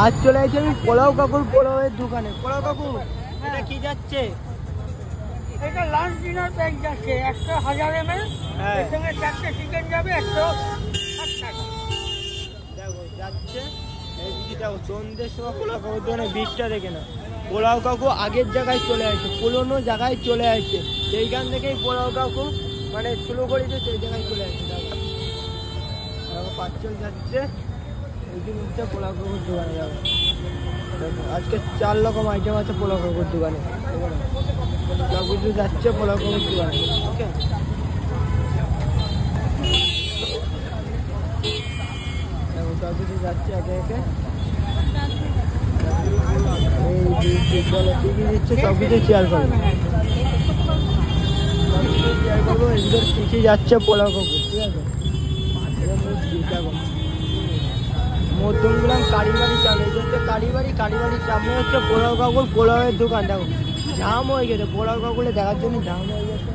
আজ চলে আসছি আমি পোলাও কাকুর পোলাওয়ের দোকানে। পোলাও কাকু এটা কি যাচ্ছে? এটা লাঞ্চ ডিনার প্যাক যাচ্ছে 1000 ml। এর সঙ্গে 4টে চিকেন যাবে 160 টাকা। দেখো যাচ্ছে এইদিকে দেখো সন্ধ্যের সময় পোলাও কাকুর দোকানে ভিড়টা দেখে না। পোলাও কাকু আগের জায়গায় চলে আসছে, পুরোনো জায়গায় চলে আসছে, সেইখান থেকেই পোলাও কাকু মানে শুরু করেছে, সেই জায়গায় চলে আসছে। দেখো দেখো পাঁচজন যাচ্ছে এইদিন হচ্ছে পোলাও কাকুর দোকানে। যাবো দেখো আজকে 4 রকম আইটেম আছে পোলাও কাকুর দোকানে। সব কিছু যাচ্ছে পোলাও কাকুর দোকানে। ওকে দেখো সব কিছু যাচ্ছে একে একে। এই বলো কি কি দিচ্ছে, সব কিছু চেয়ার করবো, সব কিছু চেয়ার করবো। এদের কিছু যাচ্ছে পোলাও কাকুর, ঠিক আছে? দেখো মধ্যমগ্রাম কালীবাড়ি চাল, এই হচ্ছে কালীবাড়ির সামনে হচ্ছে পোলাও কাকুর পোলাওয়ের দোকান। দেখো জাম হয়ে গেছে, পোলাও কাকুলে দেখার জন্য জাম হয়ে গেছে।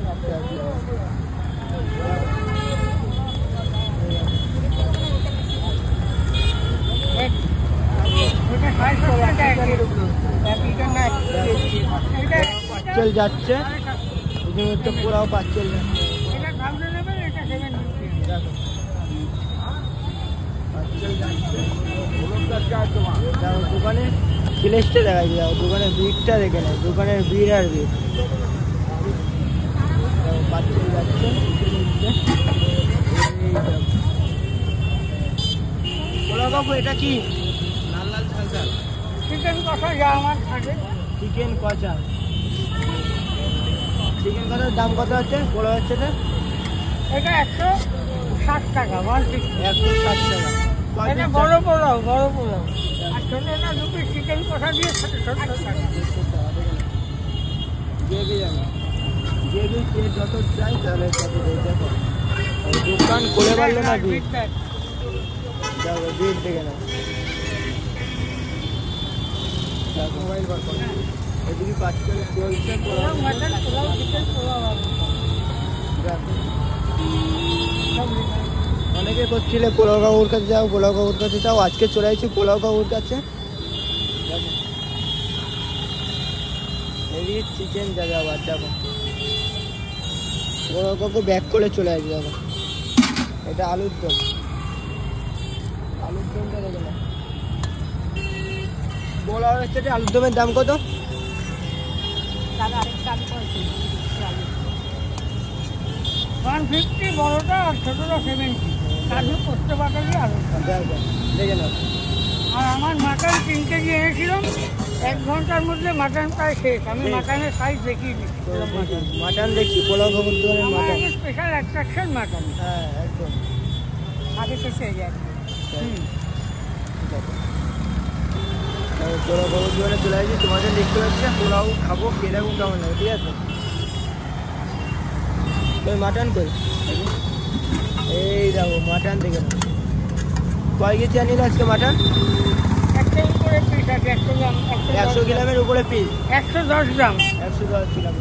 পাঁচল যাচ্ছে, হচ্ছে পোলাও পাঁচল যাচ্ছে। দোকানে প্লেসটা দেখা যায়, দোকানের ভিড়টা দেখে নেয়, দোকানের ভিড় আর ভিড়। পাঁচল যাচ্ছে পোলাও কাকু এটা কি? লাল লাল ঝাল ঝাল চিকেন কষা যা আমার থাকে। চিকেন কষা, চিকেন কষার দাম কত আছে? পোলাও হচ্ছে এটা 160 টাকা, 160 টাকা। এটা বড় পোলাও, বড় পোলাও। আর ছোটটা 2 পিস চিকেন কষা দিয়ে 70 টাকা। যে যত চাই তাহলে তত দেয়। দেখো দোকান খুলে পারলো না, ভিড় দেখো, ভিড় দেখে না। মোবাইল বার করো, এদিকে পাঁচটা চলছে পোলাও, মাটন পোলাও, চিকেন পোলাও। অনেকে করছিলে পোলাও কাকুর কাছে যাও, পোলাও কাকুর কাছে যাও। আজকে চলে আসছি পোলাও কাকুর কাছে। এদিকে চিকেন যাবে আবার। দেখো পোলাও কাকু ব্যাক করে চলে আসবে। দেখো এটা আলুর দম, আলুর দমটা দেখে না। পোলাও হচ্ছে আলুর দমের দাম কত? 150 বড়টা আর ছোটটা 70। কাজু করতে পারি আলু দেখে না। আর আমার মাটন 3 কেজি এনেছিলাম, 1 ঘন্টার মধ্যে মাটন প্রায় শেষ। আমি মাটনের সাইজ দেখিয়ে দিচ্ছি। মাটন দেখছি পোলাও কাকুর দোকানের মাটন, স্পেশাল অ্যাট্রাকশন মাটন। হ্যাঁ একদম আগে শেষ হয়ে যায়। পোলাও কাকুর দোকানে চলে আসছি, তোমাদের দেখতে পাচ্ছি পোলাও খাবো, কিরকম কেমন লাগে, ঠিক আছে? ওই মাটন কই, এই দেখো মাটন দেখে না। কয় কেজি আনিল আজকে মাটন? 100 গ্রামের উপরে পিস, 110 গ্রাম, 110 গ্রাম,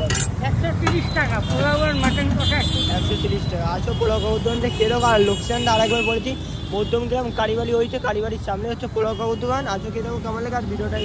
130 টাকা। পোলাও আর মাটন কষা 130 টাকা। আসো পোলাও কাকুর দোকান থেকে কেরকম। আর লোকেশনটা আরেকবার বলেছি, মধ্যমগ্রাম কালীবাড়ি হয়েছে, কালীবাড়ির সামনে হচ্ছে পোলাও কাকুর দোকান। আসো কেরকম কেমন লাগে। আর ভিডিওটা